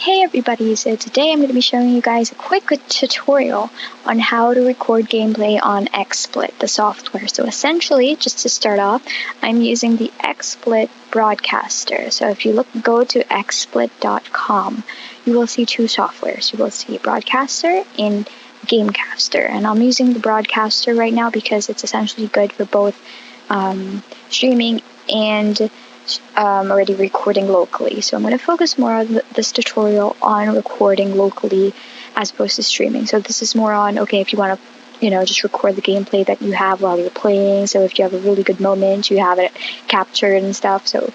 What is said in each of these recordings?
Hey everybody, so today I'm going to be showing you guys a quick tutorial on how to record gameplay on Xplit, the software. So essentially, just to start off, I'm using the Xplit broadcaster. So if you go to xsplit.com, you will see two softwares. You will see broadcaster and gamecaster. And I'm using the broadcaster right now because it's essentially good for both streaming and already recording locally. So I'm going to focus more on this tutorial on recording locally as opposed to streaming. So this is more on, okay, if you want to, just record the gameplay that you have while you're playing. So if you have a really good moment, you have it captured and stuff. So,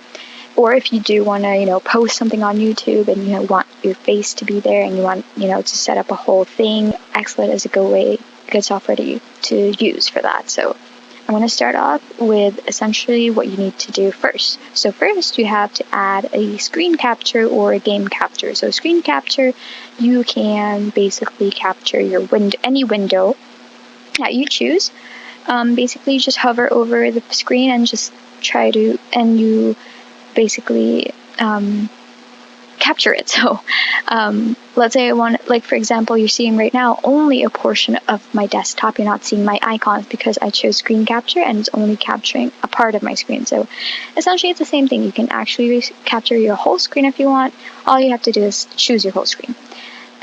or if you do want to, post something on YouTube and you want your face to be there and you want, to set up a whole thing, Xplit is a good software to use for that. So I'm going to start off with essentially what you need to do first. So first you have to add a screen capture or a game capture. So screen capture, you can basically capture your any window that you choose. Basically just hover over the screen and just you basically capture it. So let's say I want, for example, you're seeing right now only a portion of my desktop. You're not seeing my icons because I chose screen capture and it's only capturing a part of my screen. So essentially it's the same thing. You can actually capture your whole screen if you want. All you have to do is choose your whole screen.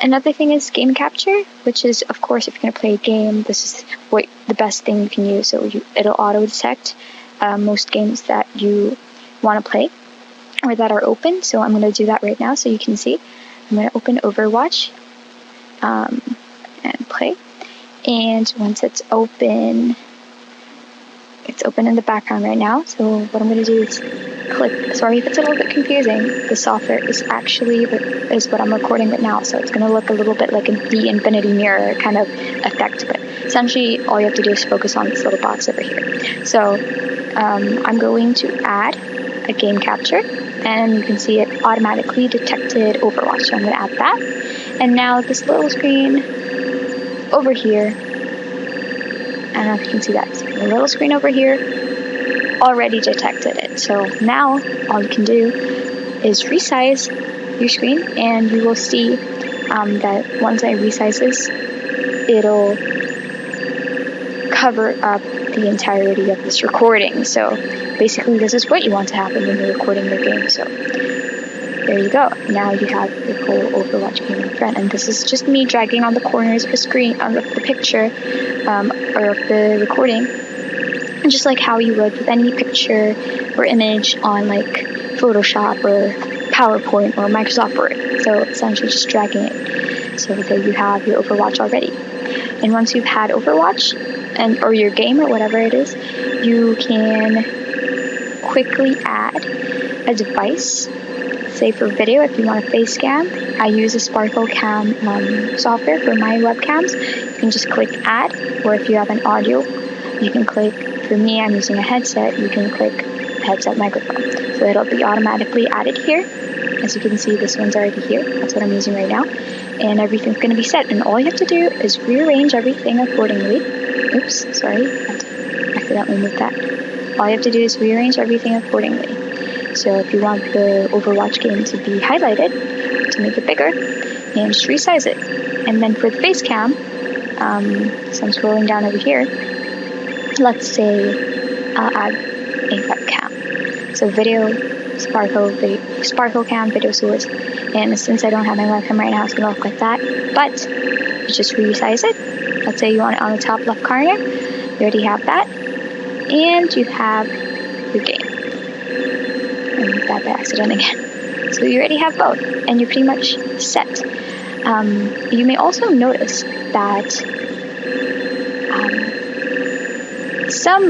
Another thing is game capture, which is, of course, if you're going to play a game, this is the best thing you can use. So it'll auto detect most games that you want to play or that are open. So I'm going to do that right now so you can see. I'm going to open Overwatch and play. And once it's open in the background right now. So what I'm going to do is click. Sorry if it's a little bit confusing. The software is actually is what I'm recording right now. So it's going to look a little bit like the infinity mirror kind of effect. But essentially all you have to do is focus on this little box over here. So I'm going to add a game capture, and you can see it automatically detected Overwatch. So I'm going to add that. And now this little screen over here, I don't know if you can see that. So the little screen over here already detected it. So now all you can do is resize your screen, and you will see that once I resize this, it'll cover up the entirety of this recording. So basically this is what you want to happen when you're recording your game. So there you go. Now you have your whole Overwatch game in front, and this is just me dragging on the corners of the screen, on the picture, or of the recording, just like how you would with any picture or image on Photoshop or PowerPoint or Microsoft Word. So essentially just dragging it. So there you have your Overwatch already. And once you've had Overwatch or your game or whatever it is, you can quickly add a device. Say for video, if you want a face cam, I use a Sparkle Cam software for my webcams. You can just click add, or if you have an audio, you can click, for me I'm using a headset, you can click headset microphone. So it'll be automatically added here. As you can see, this one's already here. That's what I'm using right now. And everything's going to be set. And all you have to do is rearrange everything accordingly. Oops, sorry, I accidentally moved that. All you have to do is rearrange everything accordingly. So if you want the Overwatch game to be highlighted, to make it bigger, and just resize it. And then for the face cam, so I'm scrolling down over here, let's say I'll add a webcam. So video, Sparkle Cam, video source. And since I don't have my webcam right now, it's going to look like that. But you just resize it. Let's say you want it on the top left corner. You already have that. And you have your game. I moved that by accident again. So you already have both, and you're pretty much set. You may also notice that some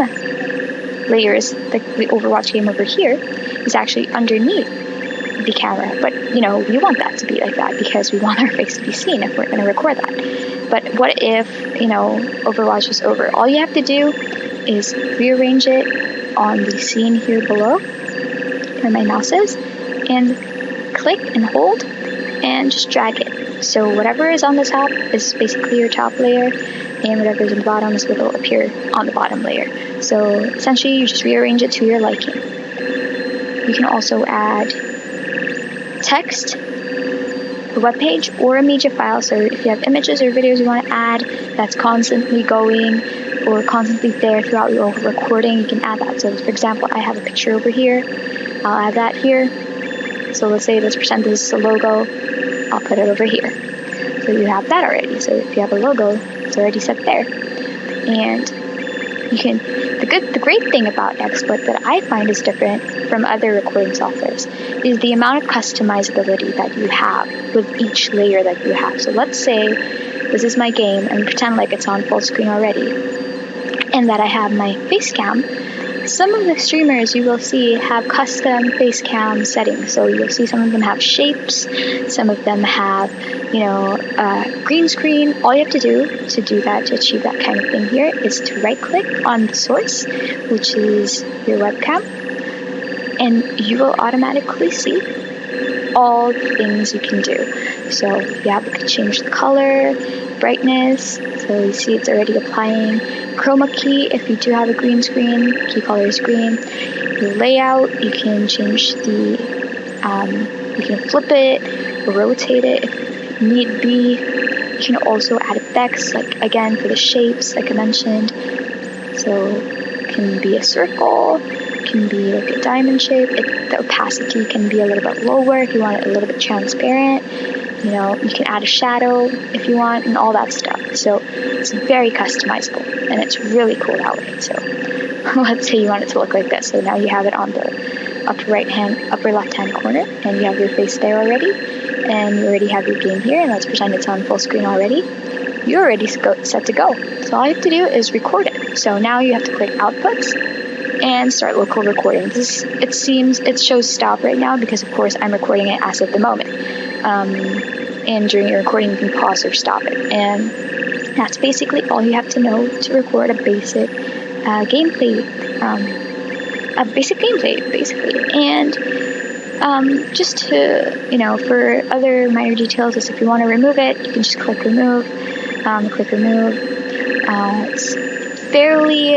layers, like the Overwatch game over here, is actually underneath the camera. But, we want that to be like that because we want our face to be seen if we're going to record that. But what if, Overwatch is over? All you have to do is rearrange it on the scene here below, where my mouse is, and click and hold and just drag it. So whatever is on the top is basically your top layer, and whatever is on the bottom is what will appear on the bottom layer. So essentially you just rearrange it to your liking. You can also add text web page or a media file. So if you have images or videos you want to add that's constantly going or constantly there throughout your recording, you can add that. So for example, I have a picture over here. I'll add that here. So let's pretend this is a logo. I'll put it over here. So you have that already. So if you have a logo, it's already set there. And you can, the great thing about Xplit that I find is different from other recording softwares is the amount of customizability that you have with each layer that you have. So let's say this is my game and pretend like it's on full screen already and that I have my face cam. Some of the streamers you will see have custom face cam settings. So you'll see some of them have shapes, some of them have, green screen. All you have to do that, to achieve that kind of thing here, is to right click on the source, which is your webcam, and you will automatically see all the things you can do. So you can change the color, brightness, so you see it's already applying. Chroma key, if you do have a green screen, key color is green. The layout, you can change you can flip it, rotate it if need be. You can also add effects, like again for the shapes, like I mentioned. So it can be a circle, can be like a diamond shape. The opacity can be a little bit lower if you want it a little bit transparent. You can add a shadow if you want and all that stuff. So it's very customizable and it's really cool that way. So let's say you want it to look like this. So now you have it on the upper left hand corner and you have your face there already and you already have your game here, and let's pretend it's on full screen already. You're already set to go. So all you have to do is record it. So now you have to click outputs and start local recording. It shows stop right now because of course I'm recording it as of the moment. And during your recording you can pause or stop it. And that's basically all you have to know to record a basic gameplay. Basically. And just to, for other minor details, is if you want to remove it, you can just click remove. It's fairly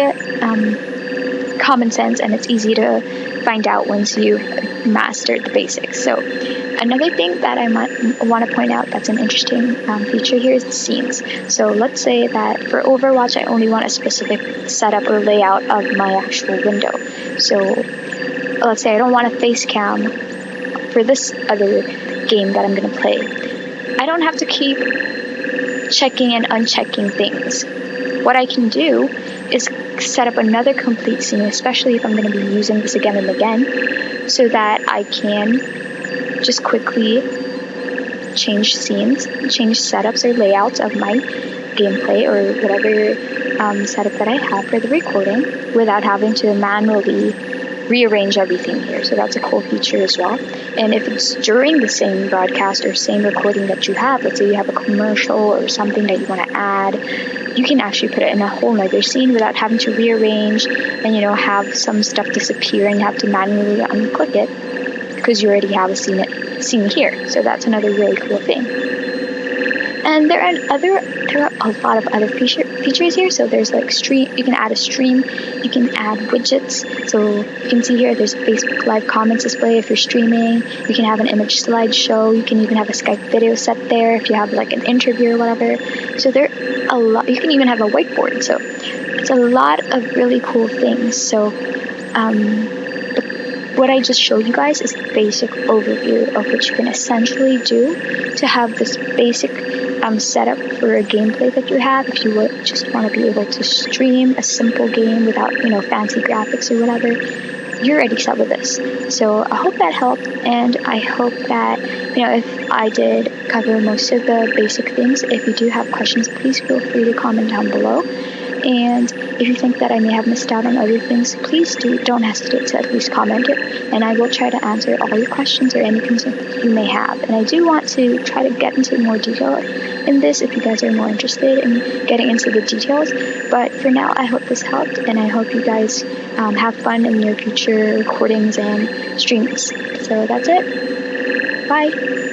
common sense and it's easy to find out once you've mastered the basics. So another thing that I want to point out that's an interesting feature here is the scenes. So let's say that for Overwatch I only want a specific setup or layout of my actual window. So let's say I don't want a face cam for this other game that I'm going to play. I don't have to keep checking and unchecking things. What I can do is set up another complete scene, especially if I'm going to be using this again and again, so that I can just quickly change scenes, change setups or layouts of my gameplay or whatever setup that I have for the recording without having to manually rearrange everything here. So that's a cool feature as well. And if it's during the same broadcast or same recording that you have, let's say you have a commercial or something that you want to add, you can actually put it in a whole nother scene without having to rearrange and have some stuff disappear and you have to manually unclick it because you already have a scene here. So that's another really cool thing. And there are a lot of other features here. So there's like stream, you can add a stream, you can add widgets. So you can see here there's Facebook Live comments display if you're streaming. You can have an image slideshow. You can even have a Skype video set there if you have like an interview or whatever. So there are a lot. You can even have a whiteboard. So it's a lot of really cool things. So what I just showed you guys is the basic overview of what you can essentially do to have this basic setup for a gameplay that you have. If you would just want to be able to stream a simple game without fancy graphics or whatever, you're already set with this. So I hope that helped, and I hope that if I did cover most of the basic things. If you do have questions, please feel free to comment down below. And if you think that I may have missed out on other things, please don't hesitate to at least comment it, and I will try to answer all your questions or any concerns that you may have. And I do want to try to get into more detail in this if you guys are more interested in getting into the details. But for now, I hope this helped, and I hope you guys have fun in your future recordings and streams. So that's it. Bye.